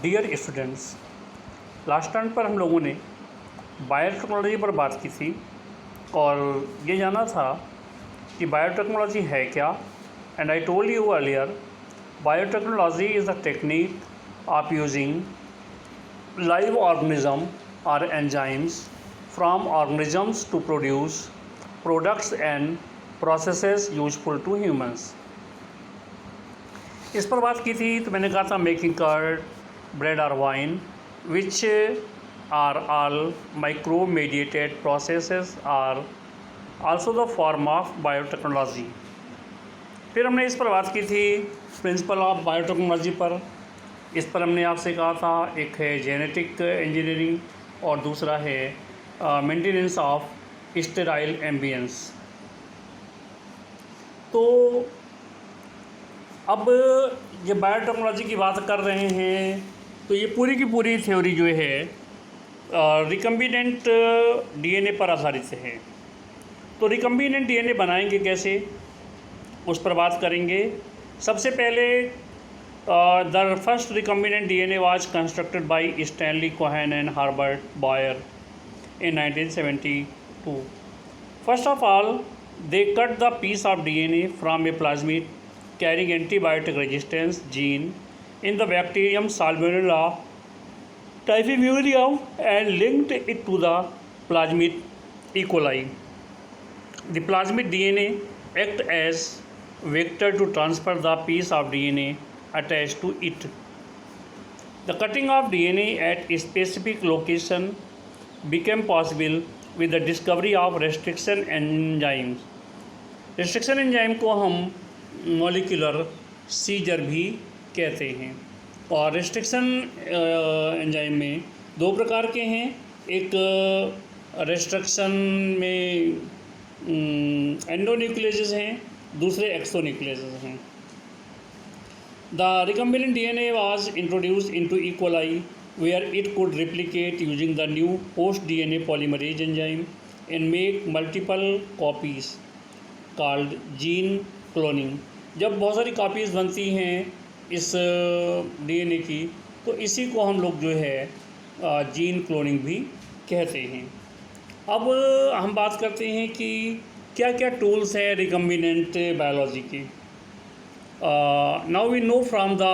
Dear students, last time पर हम लोगों ने बायोटेक्नोलॉजी पर बात की थी और ये जाना था कि बायोटेक्नोलॉजी है क्या। And I told you earlier, biotechnology is a technique of using live organism or enzymes from organisms to produce products and processes useful to humans। इस पर बात की थी तो मैंने कहा था मेकिंग कर्ड, ब्रेड और wine which are all micro mediated processes are also the form of biotechnology. फिर हमने इस पर बात की थी प्रिंसिपल ऑफ बायोटेक्नोलॉजी पर। इस पर हमने आपसे कहा था एक है जेनेटिक इंजीनियरिंग और दूसरा है मेंटेनेंस ऑफ स्टेराइल एम्बियंस। तो अब ये बायोटेक्नोलॉजी की बात कर रहे हैं तो ये पूरी की पूरी थ्योरी जो है रिकम्बिनेंट डीएनए पर आधारित है। तो रिकम्बिनेंट डीएनए बनाएंगे कैसे, उस पर बात करेंगे। सबसे पहले the first recombinant DNA was constructed by Stanley Cohen and Herbert Boyer in 1972. First of all, they cut the piece of DNA from a plasmid carrying antibiotic resistance gene in the bacterium Salmonella typhimurium and linked it to the plasmid E. coli. The plasmid DNA act as vector to transfer the piece of DNA attached to it. The cutting of DNA at a specific location became possible with the discovery of restriction enzymes. Restriction enzyme को हम molecular scissor भी कहते हैं। और restriction enzyme में दो प्रकार के हैं, एक restriction में endonucleases हैं, दूसरे exonucleases हैं। The recombinant DNA was introduced into E. coli where it could replicate using the new host DNA polymerase enzyme and make multiple copies called gene cloning। जब बहुत सारी कापीज़ बनती हैं इस डीएनए की तो इसी को हम लोग जो है जीन क्लोनिंग भी कहते हैं। अब हम बात करते हैं कि क्या क्या टूल्स हैं रिकम्बिनेंट बायोलॉजी के। Now we know from the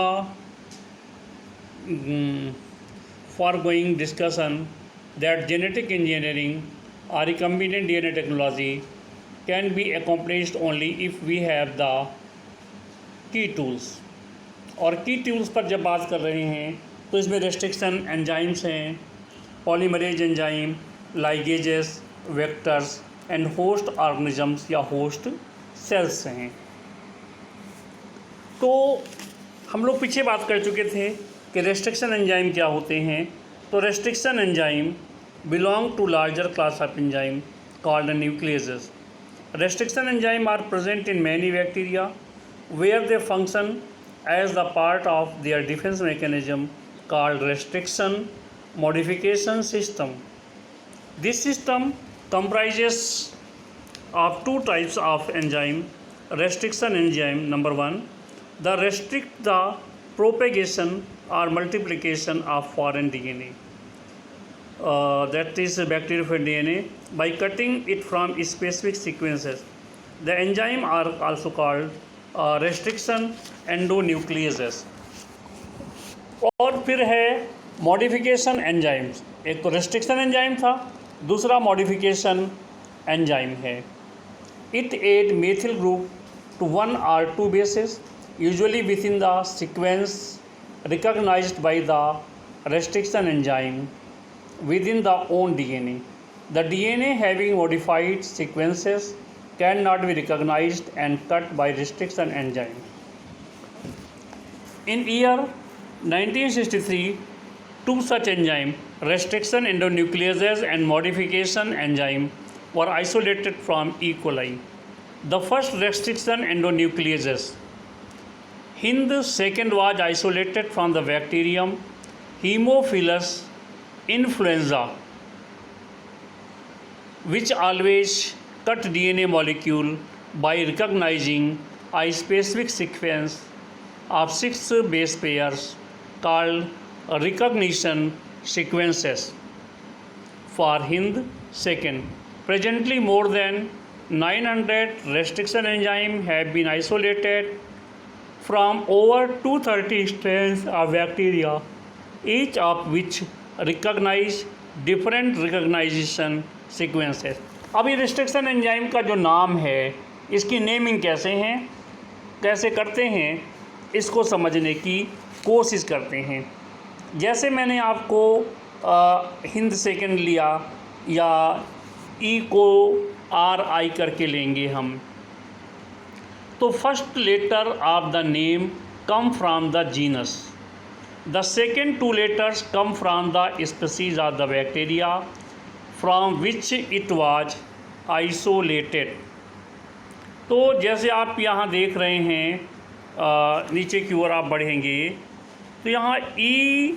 foregoing discussion that genetic engineering or recombinant DNA technology can be accomplished only if we have the key tools। और की टूल्स पर जब बात कर रहे हैं तो इसमें रेस्ट्रिक्शन एंजाइम्स हैं, polymerase enzyme, ligases, vectors and host organisms या होस्ट सेल्स हैं। तो हम लोग पीछे बात कर चुके थे कि रेस्ट्रिक्शन एंजाइम क्या होते हैं। तो restriction enzyme belong to larger class of enzyme called nucleases. Restriction enzyme are present in many bacteria where they function as the part of their defence mechanism called restriction modification system. This system comprises of two types of enzyme restriction enzyme। Number one, the restrict the propagation or multiplication of foreign DNA, that is bacteriophage DNA, by cutting it from specific sequences। The enzyme are also called restriction endonucleases। और फिर है modification enzymes. एक तो restriction enzyme था, दूसरा modification enzyme है। It add methyl group to one और two bases usually within the sequence recognized by the restriction enzyme within the own DNA। The DNA having modified sequences cannot be recognized and cut by restriction enzyme। In year 1963, two such enzyme, restriction endonucleases and modification enzyme, were isolated from E. coli। The first restriction endonucleases Hind, second was isolated from the bacterium Haemophilus influenza, which always cut DNA molecule by recognizing a specific sequence of 6 base pairs called recognition sequences for Hind second. Presently, more than 900 restriction enzymes have been isolated from over 230 strains of bacteria, each of which recognize different recognition sequences. अब ये restriction enzyme का जो नाम है, इसकी naming कैसे करते हैं, इसको समझने की कोशिश करते हैं। जैसे मैंने आपको हिंद सेकंड लिया, या ई को RI करके लेंगे हम, तो first letter of the name come from the genus, the second 2 letters come from the species of the bacteria from which it was isolated. तो जैसे आप यहाँ देख रहे हैं, नीचे की ओर आप बढ़ेंगे तो यहाँ ई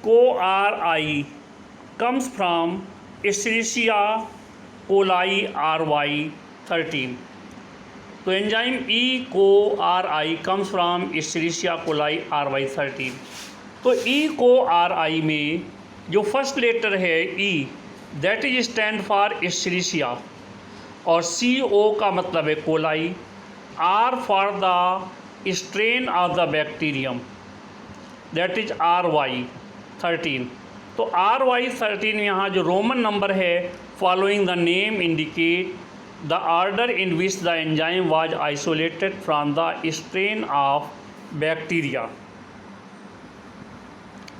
को RI comes from Escherichia coli RY 13। तो एंजाइम ई को RI comes from Escherichia coli RY 13। तो ई को RI में जो फर्स्ट लेटर है E, that is stand for Escherichia, और CO का मतलब है coli, R for the strain of the bacterium, that is RY 13। तो RY 13 यहाँ जो रोमन नंबर है, following the name indicate the order in which the enzyme was isolated from the strain of bacteria.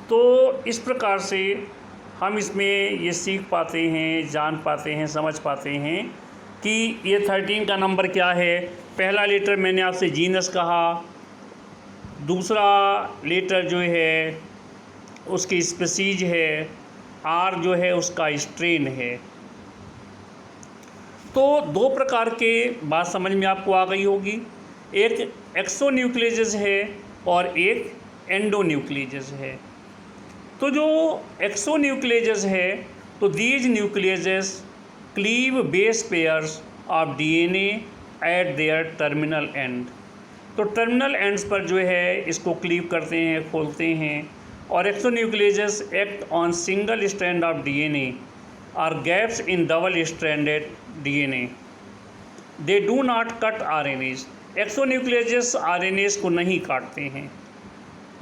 तो इस प्रकार से हम इसमें ये सीख पाते हैं, जान पाते हैं, समझ पाते हैं कि ये 13 का नंबर क्या है। पहला लेटर मैंने आपसे जीनस कहा, दूसरा लेटर जो है उसकी स्पीसीज है, R जो है उसका स्ट्रेन है। तो 2 प्रकार के बात समझ में आपको आ गई होगी, एक एक्सोन्यूक्लियस है और एक एंडोन्यूक्लियस है। तो जो एक्सोन्यूक्लियस है, तो these nucleus cleave base pairs of DNA eight there terminal and. तो टर्मिनल एंड्स पर जो है इसको क्लीव करते हैं, खोलते हैं। और exonuclease act on single strand of DNA और gaps in double stranded DNA। They do not cut RNAs। Exonuclease RNAs को नहीं काटते हैं।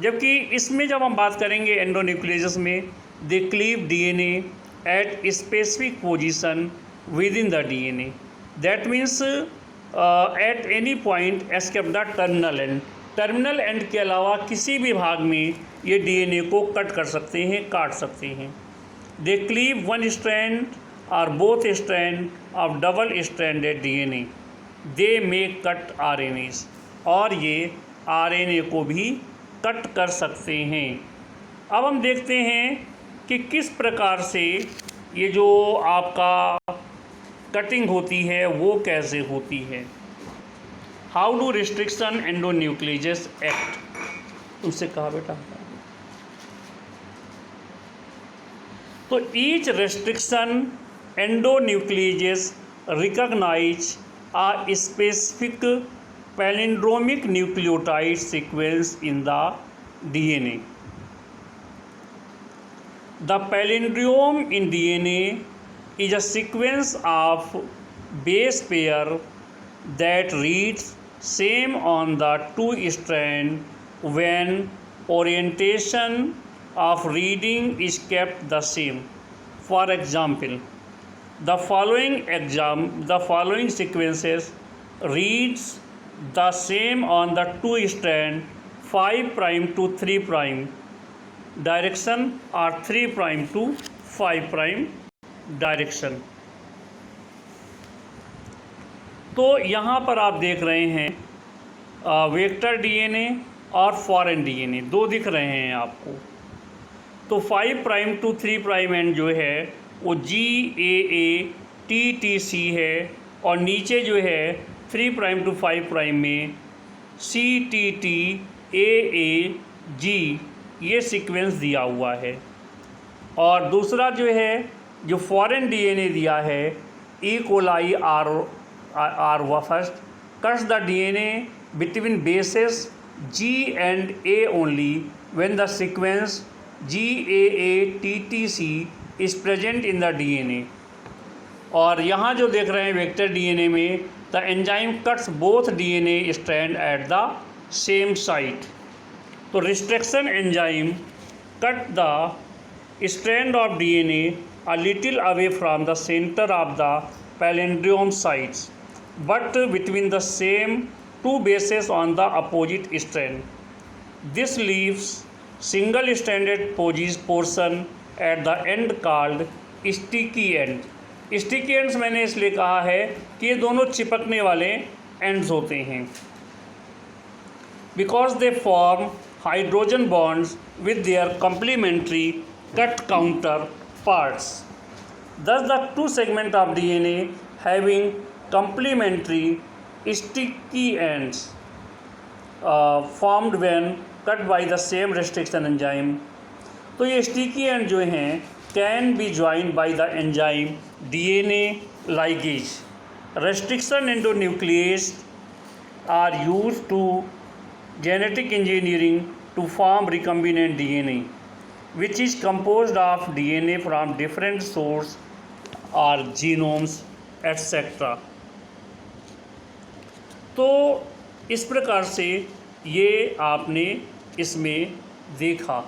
जबकि इसमें जब हम बात करेंगे एंडोन्यूक्लियस में, they cleave DNA at specific position within the DNA, that means at any point एस्केप the terminal end. Terminal end के अलावा किसी भी भाग में ये DNA को कट कर सकते हैं, काट सकते हैं। दे क्लीव वन स्ट्रैंड और both strand of double stranded DNA, they make cut RNAs। और ये RNA को भी कट कर सकते हैं। अब हम देखते हैं कि किस प्रकार से ये जो आपका कटिंग होती है वो कैसे होती है। How do restriction endonuclease act. तुमसे कहा बेटा। तो each restriction endonuclease recognise a specific palindromic nucleotide sequence in the DNA. The palindrome in DNA is a sequence of base pair that reads same on the 2 strand when orientation of reading is kept the same. For example, the following sequences reads the same on the 2 strand 5' to 3' direction or 3' to 5' direction. तो यहाँ पर आप देख रहे हैं vector DNA और foreign DNA 2 दिख रहे हैं आपको। तो 5' to 3' एंड जो है वो GAATTC है, और नीचे जो है 3' to 5' में CTTAAG ये सीक्वेंस दिया हुआ है। और दूसरा जो है जो फॉरेन DNA दिया है, E. coli R first cuts the DNA between bases G and A only when the sequence GAATTC is present in the DNA. और यहाँ जो देख रहे हैं वेक्टर DNA में, the enzyme cuts both DNA strand at the same site. तो restriction enzyme cut the strand of DNA a little away from the center of the palindrome sites, but between the same two bases on the opposite strand. This leaves single-stranded portion at the end called sticky end. Sticky ends मैंने इसलिए कहा है कि ये दोनों चिपकने वाले ends होते हैं, because they form hydrogen bonds with their complementary cut counterparts. Thus, the two segments of DNA having complementary sticky ends formed when cut by the same restriction enzyme. तो ये sticky end जो हैं can be joined by the enzyme DNA ligase. Restriction endonuclease are used to genetic engineering to form recombinant DNA, which is composed of DNA from different sources or genomes, etc. तो इस प्रकार से ये आपने इसमें देखा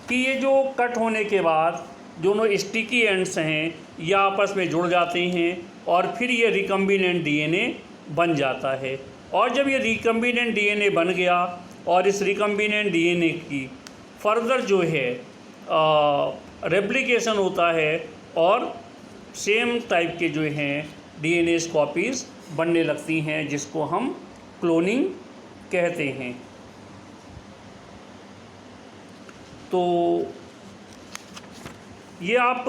कि ये जो कट होने के बाद दोनों स्टिकी एंड्स हैं ये आपस में जुड़ जाते हैं और फिर ये रिकम्बिनेंट डीएनए बन जाता है। और जब ये रिकम्बिनेंट डीएनए बन गया और इस रिकम्बिनेंट डीएनए की फर्दर जो है रेप्लिकेशन होता है और सेम टाइप के जो हैं डीएनए कॉपीज़ बनने लगती हैं, जिसको हम क्लोनिंग कहते हैं। तो ये आप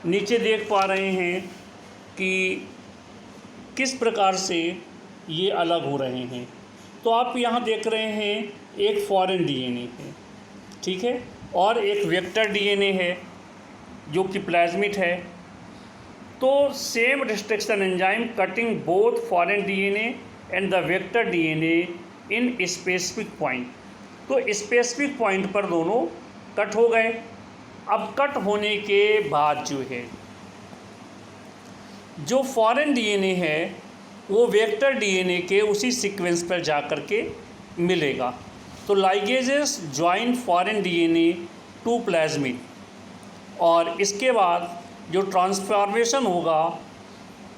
नीचे देख पा रहे हैं कि किस प्रकार से ये अलग हो रहे हैं। तो आप यहाँ देख रहे हैं एक फॉरेन डीएनए है, ठीक है, और एक वेक्टर डीएनए है जो कि प्लाज्मिड है। तो same restriction enzyme cutting both foreign DNA and the vector DNA in specific point. तो स्पेसिफिक पॉइंट पर दोनों कट हो गए। अब कट होने के बाद जो है जो फॉरेन डीएनए है वो वेक्टर डीएनए के उसी सीक्वेंस पर जा कर के मिलेगा। तो ligases join foreign DNA to plasmid और इसके बाद जो ट्रांसफॉर्मेशन होगा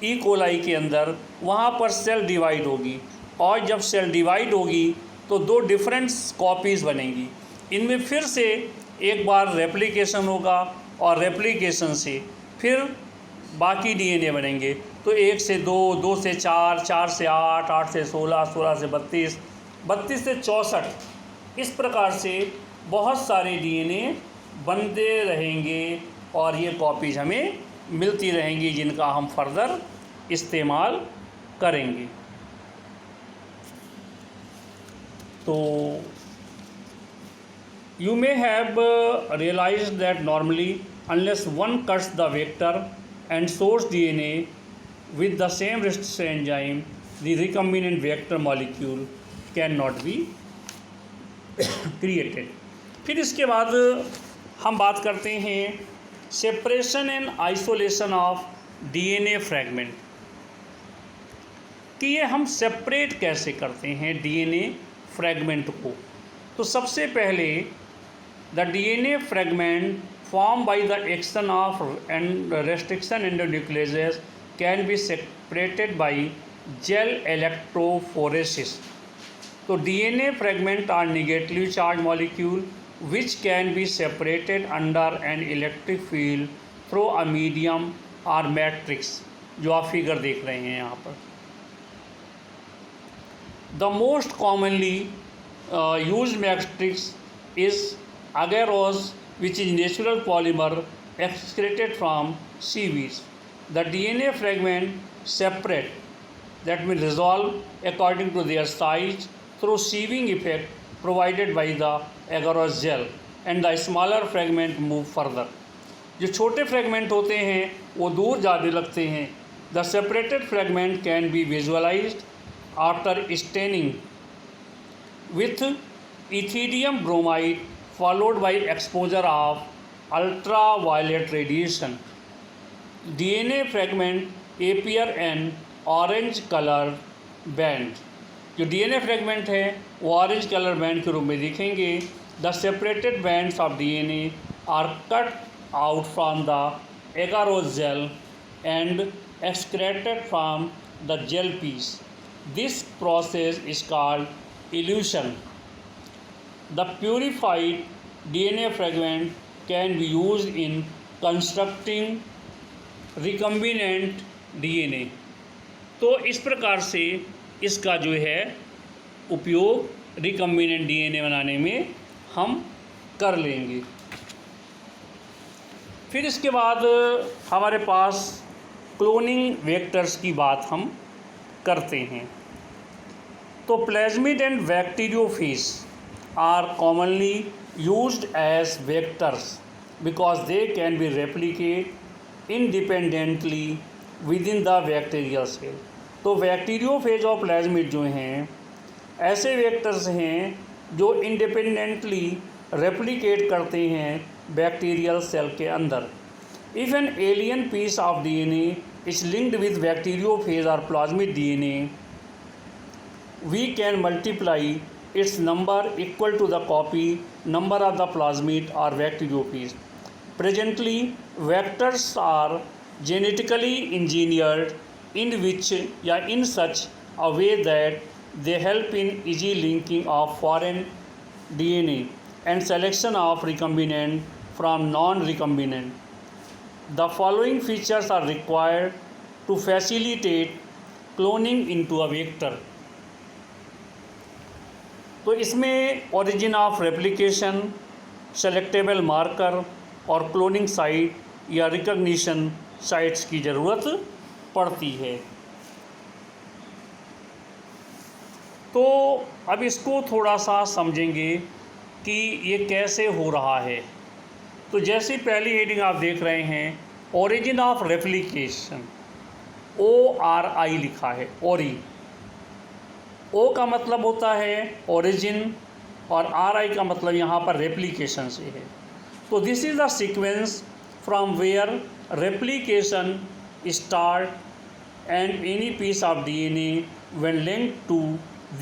ई कोलाई के अंदर, वहाँ पर सेल डिवाइड होगी और जब सेल डिवाइड होगी तो दो डिफरेंट कॉपीज़ बनेंगी। इनमें फिर से एक बार रेप्लिकेशन होगा और रेप्लिकेशन से फिर बाकी डीएनए बनेंगे। तो 1 से 2, 2 से 4, 4 से 8, 8 से 16, 16 से 32, 32 से 64, इस प्रकार से बहुत सारे डीएनए बनते रहेंगे और ये कॉपीज़ हमें मिलती रहेंगी जिनका हम फर्दर इस्तेमाल करेंगे। तो you may have realized that normally unless one cuts the vector and source DNA with the same restriction enzyme, the recombinant vector molecule cannot be created. फिर इसके बाद हम बात करते हैं separation and isolation of DNA fragment, कि ये हम सेपरेट कैसे करते हैं डीएनए फ्रैगमेंट को। तो सबसे पहले the DNA fragment form by the action of restriction endonuclease can be separated by gel electrophoresis. तो DNA fragment are negatively charge molecule which can be separated under an electric field through a medium or matrix, जो आप figure देख रहे हैं यहाँ पर। The most commonly used matrix is agarose, which is natural polymer excreted from seaweeds. The DNA fragment separate, that means resolve according to their size through sieving effect provided by the agarose gel and the smaller fragment move further. जो छोटे fragment होते हैं वो दूर जाने लगते हैं। The separated fragment can be visualized after staining with ethidium bromide followed by exposure of ultraviolet radiation. DNA fragment appear an orange color band. जो DNA फ्रेगमेंट है वो ऑरेंज कलर बैंड के रूप में दिखेंगे. The separated bands of DNA are cut out from the agarose gel and excreted from the gel piece. This process is called elution. The purified DNA fragment can be used in constructing recombinant DNA. तो इस प्रकार से इसका जो है उपयोग recombinant DNA बनाने में हम कर लेंगे. फिर इसके बाद हमारे पास क्लोनिंग वेक्टर्स की बात हम करते हैं. तो plasmid and bacteriophage are commonly used as vectors because they can be replicate independently within the bacterial cell. तो बैक्टीरियोफेज और प्लाज्मिड जो हैं ऐसे वेक्टर्स हैं जो इंडिपेंडेंटली रेप्लिकेट करते हैं बैक्टीरियल सेल के अंदर. If an alien piece of DNA is linked with bacteriophage और plasmid DNA, we can multiply its number equal to the copy number of the plasmid or bacteriophage. Presently, vectors are genetically engineered in such a way that they help in easy linking of foreign DNA and selection of recombinant from non-recombinant. The following features are required to facilitate cloning into a vector. तो इसमें origin of replication, selectable marker और cloning site या recognition sites की ज़रूरत पड़ती है. तो अब इसको थोड़ा सा समझेंगे कि ये कैसे हो रहा है. तो जैसी पहली हेडिंग आप देख रहे हैं, ओरिजिन ऑफ रेप्लिकेशन, ORI लिखा है. ओरी, O का मतलब होता है ओरिजिन और RI का मतलब यहाँ पर रेप्लिकेशन से है. तो this is the sequence from where replication start and any piece of DNA when linked to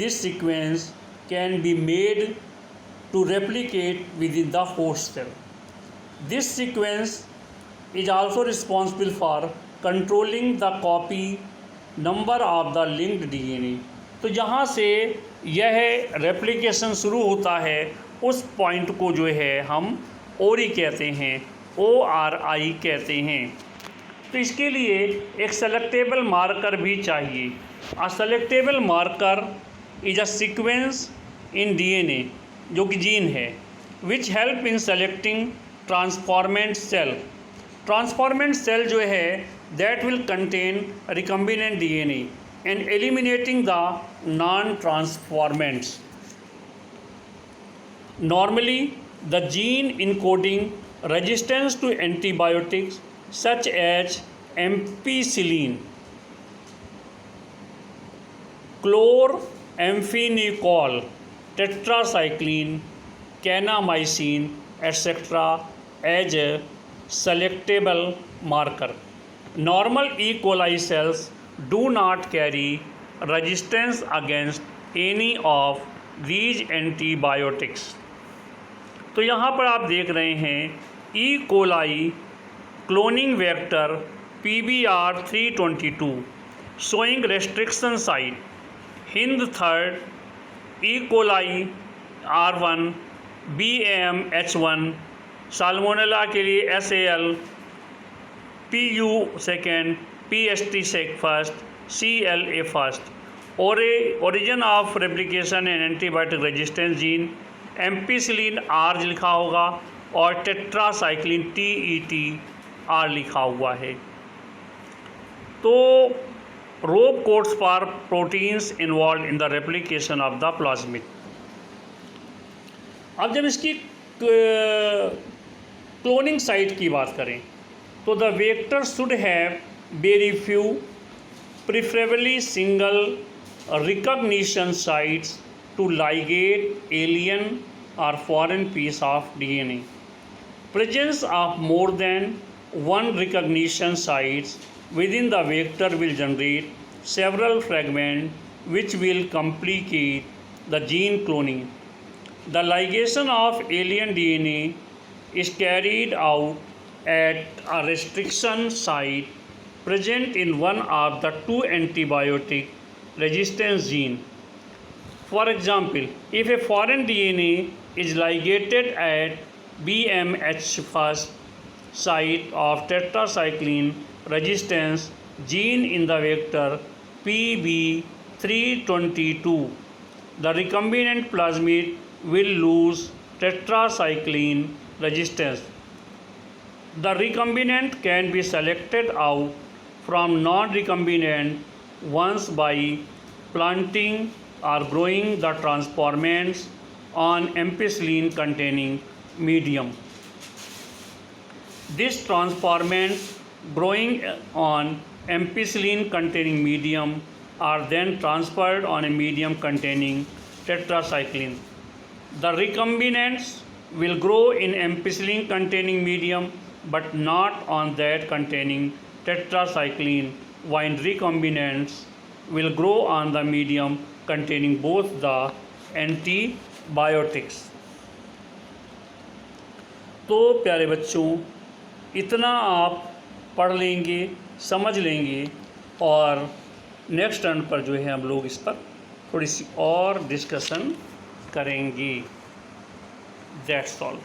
this sequence can be made to replicate within the host cell. This sequence is also responsible for controlling the copy number of the linked DNA. तो जहाँ से यह replication शुरू होता है उस point को जो है हम ओरी कहते हैं, ORI कहते हैं. तो इसके लिए एक सेलेक्टेबल मार्कर भी चाहिए. A selectable marker is a sequence in DNA जो कि जीन है, which help in selecting transformant cell. Transformant cell जो है that will contain recombinant DNA and eliminating the non-transformants. Normally, the gene encoding resistance to antibiotics such as ampicillin, chloramphenicol, tetracycline, kanamycin, etc. as a selectable marker. Normal E. coli cells do not carry resistance against any of these antibiotics. तो यहाँ पर आप देख रहे हैं E. coli cloning vector PBR322 showing restriction site. Hind third E. coli R1 BAMH1 salmonella के लिए SAL PU second PST first CLA first. Origin of replication and antibiotic resistance gene ampicillin R लिखा होगा और tetracycline TETR लिखा हुआ है. तो rop codes for proteins involve in the replication of the plasmid. अब जब इसकी क्लोनिंग साइट की बात करें तो the vector should have very few, preferably single recognition sites to ligate alien or foreign piece of DNA. Presence of more than one recognition sites within the vector will generate several fragments which will complicate the gene cloning. The ligation of alien DNA is carried out at a restriction site present in one of the two antibiotic resistance genes. For example, if a foreign DNA is ligated at BMH first site of tetracycline resistance gene in the vector PB322, the recombinant plasmid will lose tetracycline resistance. The recombinant can be selected out from non-recombinant ones by planting or growing the transformants on ampicillin containing medium. This transformant growing on ampicillin containing medium are then transferred on a medium containing tetracycline. The recombinants will grow in ampicillin containing medium but not on that containing tetracycline, while recombinants will grow on the medium containing both the antibiotics. तो प्यारे बच्चों, इतना आप पढ़ लेंगे, समझ लेंगे और नेक्स्ट टर्न पर जो है हम लोग इस पर थोड़ी सी और डिस्कशन करेंगे. That's all.